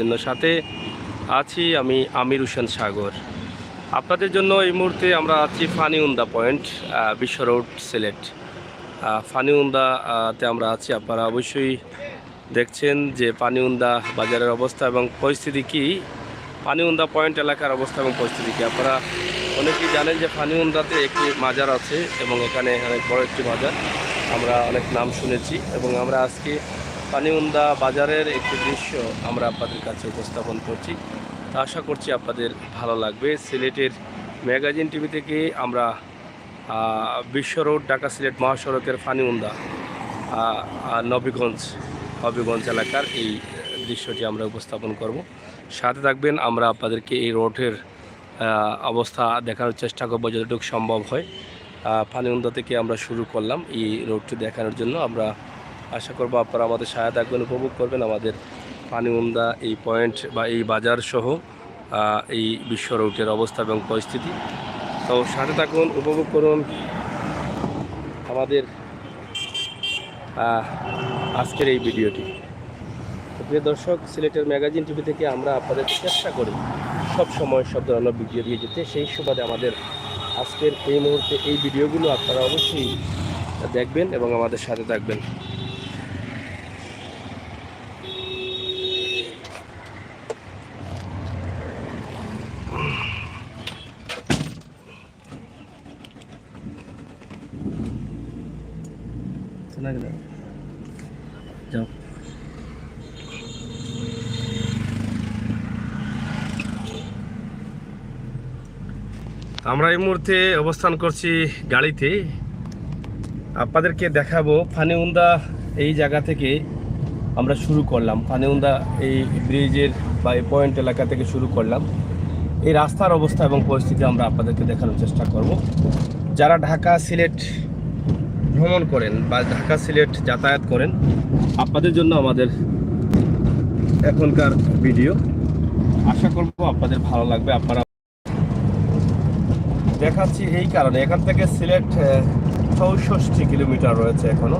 জন্য সাথে আছি আমি আমির হোসেন সাগর। আপনাদের জন্য এই মুহূর্তে আমরা আছি ফানিউন্দা পয়েন্ট, বিশ্ব রোড, সিলেট। ফানিউন্দাতে আমরা আছি। আপনারা অবশ্যই দেখছেন যে ফানিউন্দা বাজারের অবস্থা এবং পরিস্থিতি কি, ফানিউন্দা পয়েন্ট এলাকার অবস্থা এবং পরিস্থিতি কি। আপনারা অনেকেই জানেন যে ফানিউন্দাতে একটি মাজার আছে এবং এখানে অনেক বড় একটি মাজার, আমরা অনেক নাম শুনেছি এবং আমরা আজকে ফানিউন্দা বাজারের একটি দৃশ্য আমরা আপনাদের কাছে উপস্থাপন করছি। তা আশা করছি আপনাদের ভালো লাগবে। সিলেটের ম্যাগাজিন টিভি থেকে আমরা বিশ্ব রোড ঢাকা সিলেট মহাসড়কের ফানিউন্দা হবিগঞ্জ এলাকার এই দৃশ্যটি আমরা উপস্থাপন করব। সাথে থাকবেন, আমরা আপনাদেরকে এই রোডের অবস্থা দেখানোর চেষ্টা করব যতটুকু সম্ভব হয়। ফানিউন্দা থেকে আমরা শুরু করলাম এই রোডটি দেখানোর জন্য। আমরা আশা করব আপনারা আমাদের সহায়তা থাকবেন, উপভোগ করবেন আমাদের ফানিউন্দা এই পয়েন্ট বা এই বাজার সহ এই বিশ্ব রোডের অবস্থা এবং পরিস্থিতি। তো সাথে থাকুন, উপভোগ করুন আমাদের আজকের এই ভিডিওটি। প্রিয় দর্শক, সিলেটের ম্যাগাজিন টিভি থেকে আমরা আপনাদের চেষ্টা করি সব সময় সব ধরনের ভিডিও দিয়ে যেতে। সেই সুবাদে আমাদের আজকের এই মুহূর্তে এই ভিডিওগুলো আপনারা অবশ্যই দেখবেন এবং আমাদের সাথে থাকবেন। যাও। আমরা এই মুহূর্তে অবস্থান করছি গাড়িতে। আপনাদেরকে দেখাবো ফানিউন্দা এই জায়গা থেকে আমরা শুরু করলাম। ফানিউন্দা এই ব্রিজের বা এই পয়েন্ট এলাকা থেকে শুরু করলাম। এই রাস্তার অবস্থা এবং পরিস্থিতি আমরা আপনাদেরকে দেখানোর চেষ্টা করব। যারা ঢাকা সিলেট ভ্রমণ করেন বা ঢাকা সিলেট যাতায়াত করেন, আপনাদের জন্য আমাদের এখনকার ভিডিও। আশা করব আপনাদের ভালো লাগবে। আপনারা দেখাচ্ছি এই কারণে, এখান থেকে সিলেট 64 কিলোমিটার রয়েছে এখনো।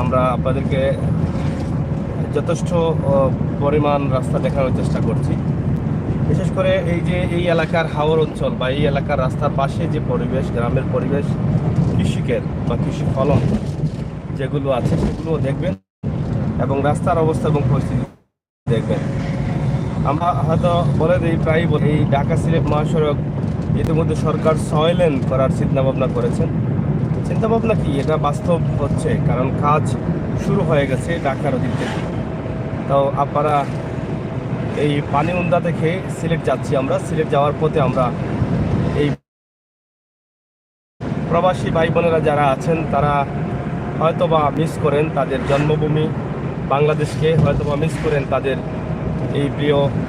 আমরা আপনাদেরকে যথেষ্ট পরিমাণ রাস্তা দেখানোর চেষ্টা করছি। বিশেষ করে এই যে এই এলাকার হাওর অঞ্চল বা এই এলাকার রাস্তার পাশে যে পরিবেশ, গ্রামের পরিবেশ, কৃষিকের বা কৃষি ফলন যেগুলো আছে সেগুলোও দেখবেন এবং রাস্তার অবস্থা এবং পরিস্থিতি দেখবেন। আমরা হয়তো বলে দিই, প্রায় এই ঢাকা সিলেট মহাসড়ক ইতিমধ্যে সরকার 6 লেন করার চিন্তাভাবনা করেছেন। চিন্তাভাবনা কি, এটা বাস্তব হচ্ছে, কারণ কাজ শুরু হয়ে গেছে ঢাকার অধীন থেকে। তো আপনারা এই ফানিউন্দা থেকে সিলেট যাচ্ছি আমরা। সিলেট যাওয়ার পথে আমরা এই প্রবাসী ভাই বোনেরা যারা আছেন তারা হয়তোবা মিস করেন তাদের জন্মভূমি বাংলাদেশকে, হয়তোবা মিস করেন তাদের এই প্রিয়গুলোকে।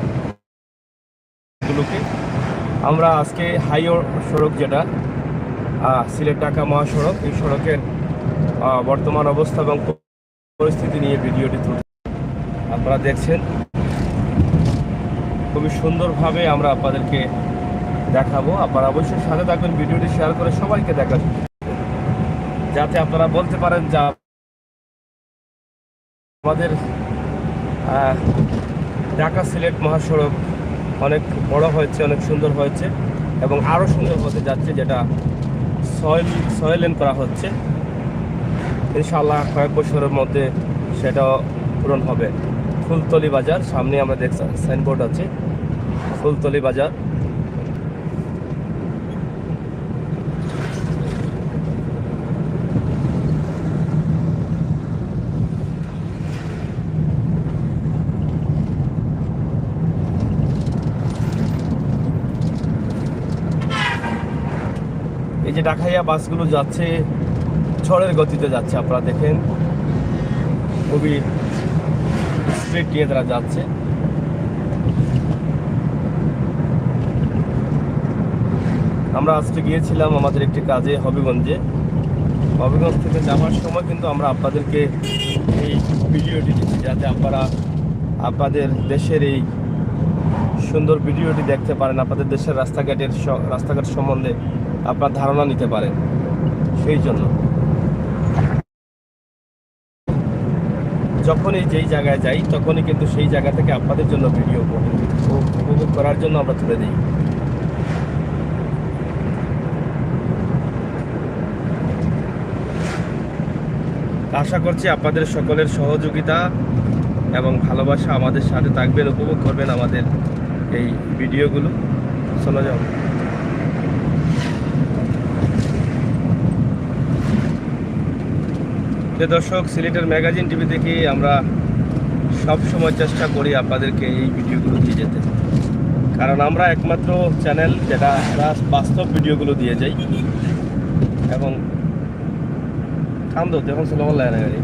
আমরা আজকে হাইওয়ে সড়ক যেটা সিলেট ঢাকা মহাসড়ক, এই সড়কের বর্তমান অবস্থা এবং পরিস্থিতি নিয়ে ভিডিওটি তুলে আপনারা দেখছেন। খুবই সুন্দরভাবে আমরা আপনাদেরকে দেখাবো। আপনারা অবশ্যই সাথে থাকবেন, ভিডিওটি শেয়ার করে সবাইকে দেখাবেন, যাতে আপনারা বলতে পারেন যা আমাদের ঢাকা সিলেট মহাসড়ক অনেক বড় হয়েছে, অনেক সুন্দর হয়েছে এবং আরও সুন্দর হতে যাচ্ছে, যেটা 6 লেন করা হচ্ছে। ইনশাআল্লাহ কয়েক বছরের মধ্যে সেটাও পূরণ হবে। ফুলতলি বাজার সামনে আমরা দেখছি, সাইনবোর্ড আছে ফুলতলি বাজার। এই যে ঢাকাইয়া বাসগুলো যাচ্ছে ঝড়ের গতিতে যাচ্ছে, আপনারা দেখেন খুবই স্পিড নিয়ে তারা যাচ্ছে। আমরা আজকে গিয়েছিলাম আমাদের একটি কাজে হবিগঞ্জ থেকে যাওয়ার সময় কিন্তু আমরা আপনাদেরকে এই ভিডিওটি দিচ্ছি, যাতে আপনারা আপনাদের দেশের এই সুন্দর ভিডিওটি দেখতে পারেন, আপনাদের দেশের রাস্তাঘাট সম্বন্ধে আপনার ধারণা নিতে পারেন। সেই জন্য যখনই যেই জায়গায় যাই তখনই কিন্তু সেই জায়গা থেকে আপনাদের জন্য ভিডিও উপভোগ করার জন্য আমরা তুলে দিই। আশা করছি আপনাদের সকলের সহযোগিতা এবং ভালোবাসা আমাদের সাথে থাকবেন, উপভোগ করবেন আমাদের এই ভিডিওগুলো। চলে যাও। দর্শক, সিলেটের ম্যাগাজিন টিভি থেকে আমরা সব সময় চেষ্টা করি আপনাদেরকে এই ভিডিওগুলো দিয়ে যেতে, কারণ আমরা একমাত্র চ্যানেল যেটা বাস্তব ভিডিওগুলো দিয়ে যাই। এবং থামতো এখন চলে বললেন গাড়ি।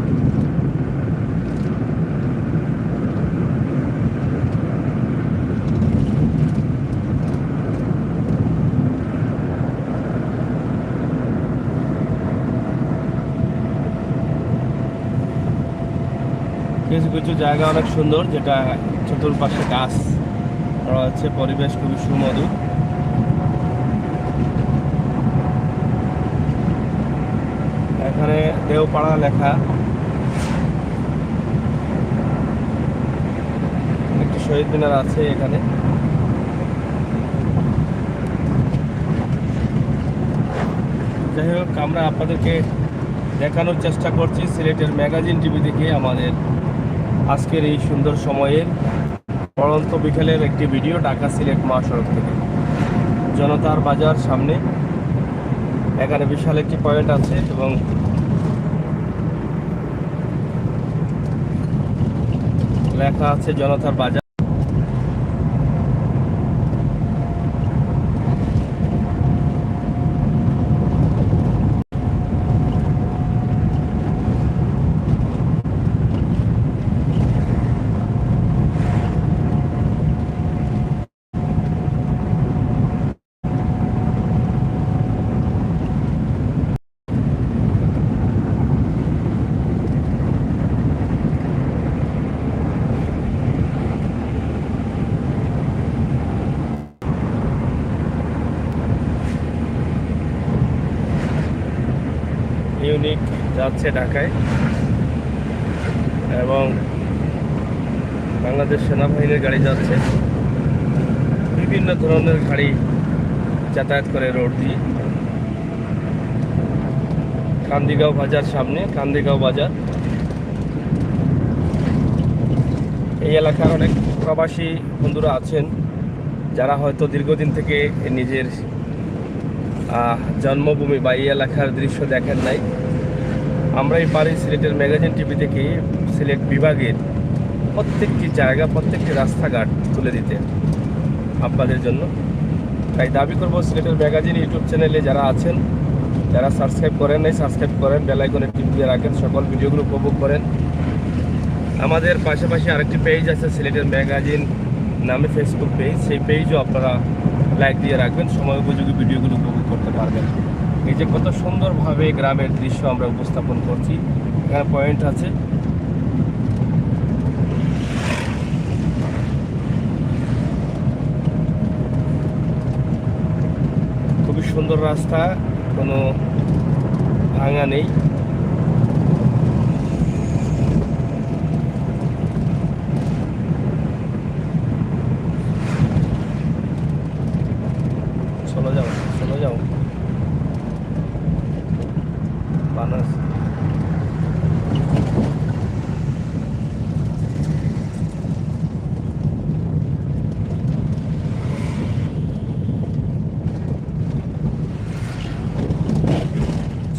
কিছু কিছু জায়গা অনেক সুন্দর, যেটা চতুর্পাশে গাছ রয়েছে, পরিবেশ খুবই সুমধুর। এখানে দেওপাড়া লেখা, একটি শহীদ মিনার আছে এখানে। যাই হোক, আমরা আপনাদেরকে দেখানোর চেষ্টা করছি সিলেটের ম্যাগাজিন টিভি থেকে আমাদের আজকের এই সুন্দর সময়ের পড়ন্ত বিকেলের একটি ভিডিও ঢাকা সিলেট মহাসড়ক থেকে। জনতার বাজার সামনে এখানে বিশাল একটি পয়েন্ট আছে এবং লেখা আছে জনতার বাজার। ইউনিক যাচ্ছে ঢাকায় এবং বাংলাদেশ সেনাবাহিনীর গাড়ি যাচ্ছে, বিভিন্ন ধরনের গাড়ি যাতায়াত করে রোড দিয়ে। কান্দিগাঁও বাজার সামনে, কান্দিগাঁও বাজার। এই এলাকার অনেক প্রবাসী বন্ধুরা আছেন যারা হয়তো দীর্ঘদিন থেকে নিজের জন্মভূমি বা এই এলাকার দৃশ্য দেখেন নাই। আমরাই পারি সিলেটের ম্যাগাজিন টিভি থেকে সিলেট বিভাগের প্রত্যেকটি জায়গা, প্রত্যেকটি রাস্তাঘাট তুলে দিতে আপনাদের জন্য। তাই দাবি করব সিলেটের ম্যাগাজিন ইউটিউব চ্যানেলে যারা আছেন, যারা সাবস্ক্রাইব করেন নাই সাবস্ক্রাইব করেন, বেল আইকনে টিপ দিয়ে রাখেন, সকল ভিডিওগুলো উপভোগ করেন। আমাদের পাশাপাশি আরেকটি পেজ আছে সিলেটের ম্যাগাজিন নামে, ফেসবুক পেজ, সেই পেজও আপনারা লাইক দিয়ে রাখবেন, সময় উপযোগী ভিডিওগুলো উপভোগ করতে পারবেন। এই যে কত সুন্দরভাবে গ্রামের দৃশ্য আমরা উপস্থাপন করছি, এখানে পয়েন্ট আছে। খুবই সুন্দর রাস্তা, কোনো ভাঙা নেই। চলে যাও, চলে যাও। বানাস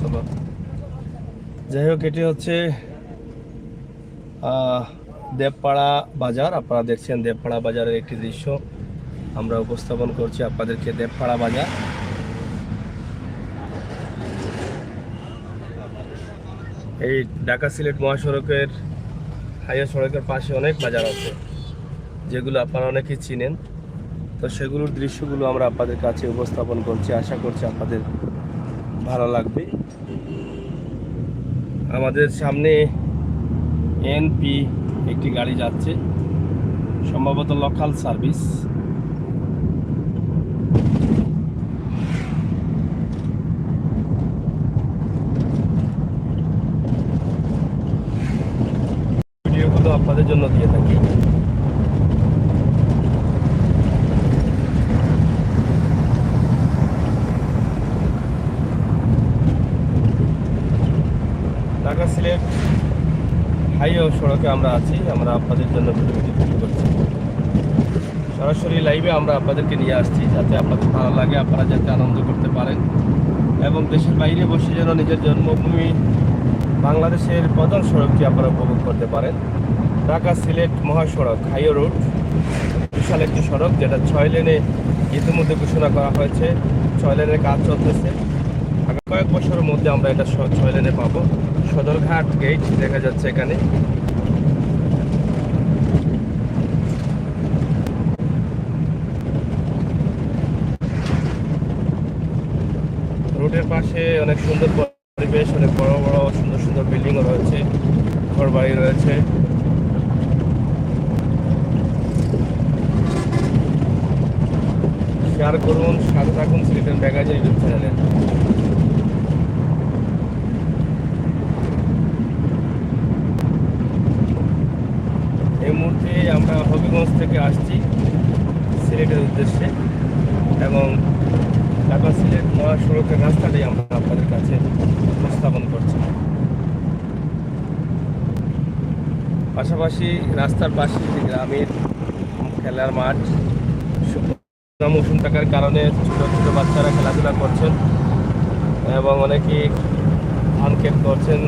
চলো। যাই হোক, এটি হচ্ছে দেবপাড়া বাজার। আপনারা দেখছেন দেবপাড়া বাজারের একটি দৃশ্য আমরা উপস্থাপন করছি আপনাদেরকে। দেবপাড়া বাজার, এই ঢাকা সিলেট মহাসড়কের হাইওয়ে সড়কের পাশে অনেক বাজার আছে যেগুলো আপনারা অনেকেই চিনেন। তো সেগুলোর দৃশ্যগুলো আমরা আপনাদের কাছে উপস্থাপন করছি, আশা করছি আপনাদের ভালো লাগবে। আমাদের সামনে এনপি একটি গাড়ি যাচ্ছে, সম্ভবত লোকাল সার্ভিস। আপনাদের জন্য দিয়ে থাকি। ঢাকা সিলেট হাইওয়ে সড়কে আমরা আছি, আমরা আপনাদের জন্য ভিডিওটি তৈরি করছি। সরাসরি লাইভে আমরা আপনাদেরকে নিয়ে আসছি যাতে আপনাদের ভালো লাগে, আপনারা যাতে আনন্দ করতে পারেন এবং দেশের বাইরে বসে যেন নিজের জন্মভূমি বাংলাদেশের প্রধান সড়কটি আপনারা উপভোগ করতে পারেন। ঢাকা সিলেট মহাসড়ক হাইওয়ে রোড বিশাল একটি সড়ক, যেটা 6 লেনে ইতিমধ্যে ঘোষণা করা হয়েছে। 6 লেনের কাজ চলতেছে, আগামী কয়েক বছরের মধ্যে আমরা এটা 6 লেনে পাবো। সদরঘাট গেট দেখা যাচ্ছে এখানে। রোডের পাশে অনেক সুন্দর পরিবেশ, অনেক বড় বড় সুন্দর সুন্দর বিল্ডিংও রয়েছে, ঘর বাড়ি রয়েছে। শেয়ার করুন, সাথে থাকুন সিলেটের ম্যাগাজিন ইউটিউব চ্যানেলে। এই মুহূর্তে আমরা হবিগঞ্জ থেকে আসছি সিলেটের উদ্দেশ্যে এবং ঢাকা সিলেট মহাসড়কের রাস্তাটাই আমরা আপনাদের কাছে উপস্থাপন করছি। পাশাপাশি রাস্তার পাশে গ্রামের খেলার মাঠ, মৌসুম থাকার কারণে ছোট ছোট বাচ্চারা খেলাধুলা করছেন এবং অনেকে ধান ক্ষেত করছেন,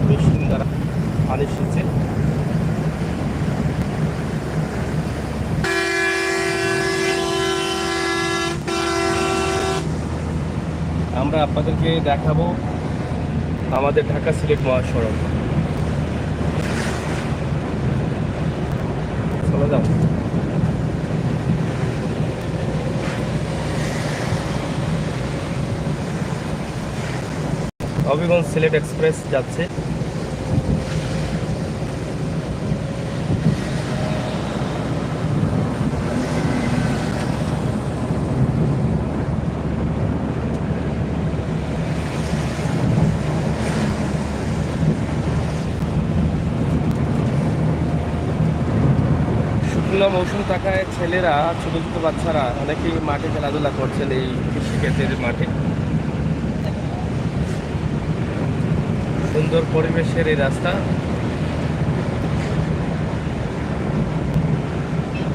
মেশিন দ্বারা পানি সেচে। আমরা আপনাদেরকে দেখাবো আমাদের ঢাকা সিলেট মহাসড়ক। চলে যাও। হবিগঞ্জ সিলেট এক্সপ্রেস যাচ্ছে। শুকনো মৌসুম থাকায় ছেলেরা, ছোট ছোট বাচ্চারা অনেকেই মাঠে খেলাধুলা করছেন এই কৃষিক্ষেত্রের মাঠে। সুন্দর পরিবেশের এই রাস্তা,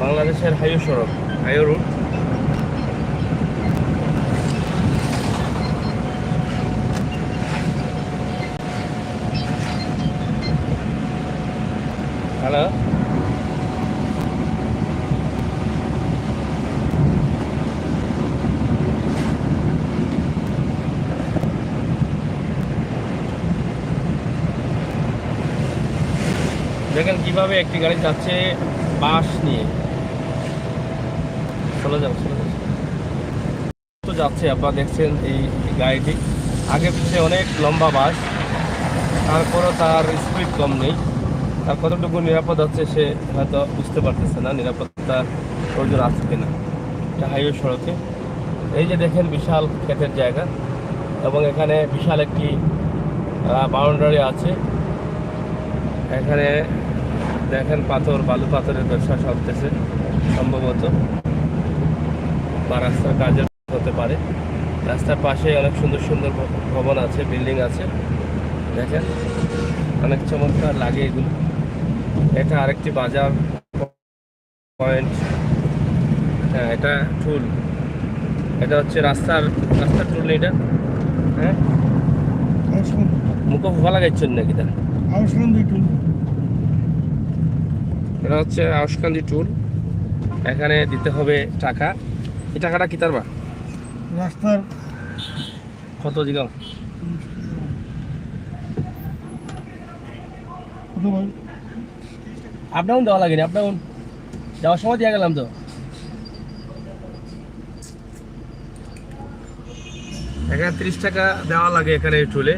বাংলাদেশের হাইওয়ে সড়ক হাইওয়ে রুট। হ্যালো, দেখেন কিভাবে একটি গাড়ি যাচ্ছে বাস নিয়ে। চলে যাও তো যাচ্ছে, আপনারা দেখছেন এই গাড়িটি। আগে পিছিয়ে অনেক লম্বা বাস, তারপরও তার স্পিড কম নেই। তার কতটুকু নিরাপদ হচ্ছে সে হয়তো বুঝতে পারতেছে না, নিরাপত্তার প্রয়োজন আছে কিনা। এটা হাইওয়ে সড়কে। এই যে দেখেন বিশাল ক্ষেতের জায়গা এবং এখানে বিশাল একটি বাউন্ডারি আছে। এখানে দেখেন পাথর, বালু পাথরের ব্যবসা চলতেছে সম্ভবত, বা রাস্তার কাজের হতে পারে। রাস্তার পাশে অনেক সুন্দর সুন্দর ভবন আছে, বিল্ডিং আছে। দেখেন অনেক চমৎকার লাগে এগুলো। এটা আরেকটি বাজার পয়েন্ট। হ্যাঁ, এটা টুল, এটা হচ্ছে রাস্তার টুল নেই এটা। হ্যাঁ, মুখ ভালো লাগাইছেন নাকি? এটা হচ্ছে আউশকান্দি টুল। এখানে দিতে হবে টাকা। এই টাকাটা কি তারবা রাস্তার কত জিগাও আপ ডাউন দেওয়া লাগেনি, আপ ডাউন যাওয়ার সময় দিয়ে গেলাম তো। এখানে 30 টাকা দেওয়া লাগে এখানে এই টুলে।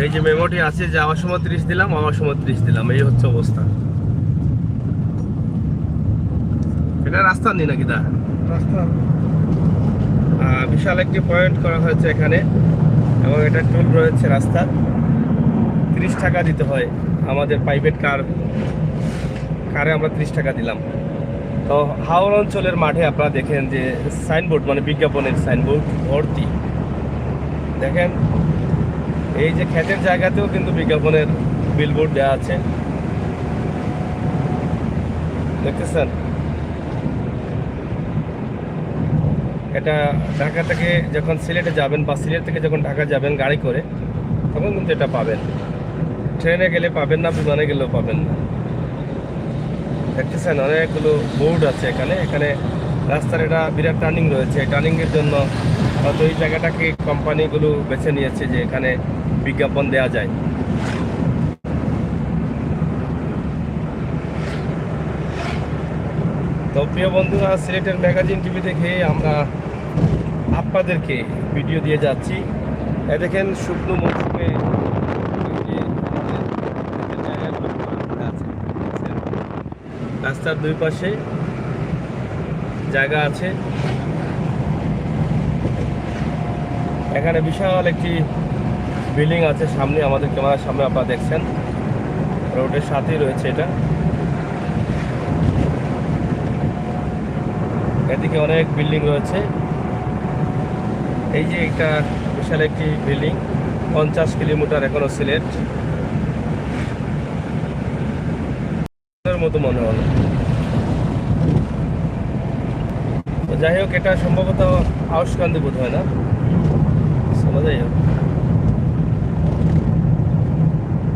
এই যে মেমোটি আছে, যাওয়ার সময় 30 দিলাম, আমার সময় 30 দিলাম, এই হচ্ছে অবস্থা। এটা রাস্তা নেই নাকি? দা রাস্তা বিশাল একটি পয়েন্ট করা হয়েছে এখানে এবং এটা টুল রয়েছে রাস্তা। 30 টাকা দিতে হয় আমাদের প্রাইভেট কারে আমরা 30 টাকা দিলাম। তো হাওড় অঞ্চলের মাঠে আপনারা দেখেন যে সাইনবোর্ড মানে বিজ্ঞাপনের সাইনবোর্ড ভর্তি। দেখেন এই যে ক্ষেতের জায়গাতেও কিন্তু বিজ্ঞাপনের বিলবোর্ড দেওয়া আছে, দেখতেছেন। এটা ঢাকা থেকে যখন সিলেটে যাবেন বা সিলেট থেকে যখন ঢাকা যাবেন গাড়ি করে, তখন কিন্তু এটা পাবেন। ট্রেনে গেলে পাবেন না, বিমানে গেলেও পাবেন না। দেখতেছেন অনেকগুলো বোর্ড আছে এখানে রাস্তার এটা বিরাট টার্নিং রয়েছে। টার্নিংয়ের জন্য হয়তো এই জায়গাটাকে কোম্পানিগুলো বেছে নিয়েছে যে এখানে বিজ্ঞাপন দেওয়া যায়। তো প্রিয় বন্ধুরা, সিলেটের ম্যাগাজিন টিভি থেকে আমরা আপনাদেরকে ভিডিও দিয়ে যাচ্ছি। দেখেন শুকনো মৌসুমে রাস্তার দুই পাশে জায়গা আছে। এখানে বিশাল একটি বিল্ডিং আছে সামনে, আমাদের ক্যামেরার সামনে আপনারা দেখছেন, রোডের সাথেই রয়েছে এটা। এদিকে অনেক বিল্ডিং রয়েছে। এই যে একটা বিশাল একটি বিল্ডিং, 50 কিলোমিটার এখনো সিলেট মতো মনে হলো। তো যাই হোক, এটা সম্ভবত আউশকান্দি বোধ হয় না, চলো যাই হোক।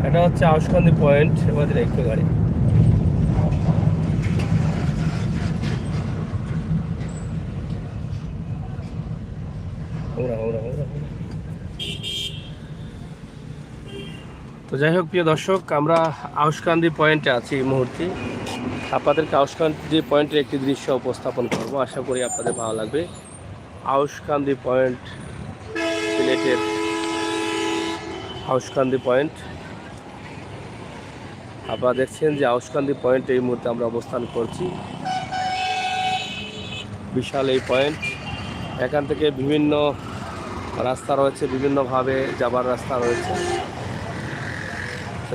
এটা হচ্ছে আউশকান্দি পয়েন্ট। আমাদের একটু গাড়ি তো যাই হোক প্রিয় দর্শক, আমরা আউশকান্দি পয়েন্টে আছি এই মুহূর্তে। আপনাদেরকে আউশকান্দি পয়েন্টের একটি দৃশ্য উপস্থাপন করব, আশা করি আপনাদের ভালো লাগবে। আউশকান্দি পয়েন্ট, সিলেটের আউশকান্দি পয়েন্ট। আপনারা দেখছেন যে আউশকান্দি পয়েন্টে এই মুহূর্তে আমরা অবস্থান করছি। বিশাল এই পয়েন্ট, এখান থেকে বিভিন্ন রাস্তা রয়েছে, বিভিন্নভাবে যাবার রাস্তা রয়েছে।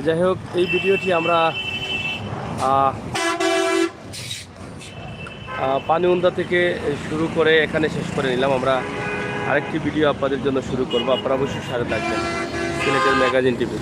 যাই হোক, এই ভিডিওটি আমরা পানিউন্দা থেকে শুরু করে এখানে শেষ করে নিলাম। আমরা আরেকটি ভিডিও আপনাদের জন্য শুরু করব, আপনারা অবশ্যই সাথে থাকবেন সিলেটের ম্যাগাজিন টিভি।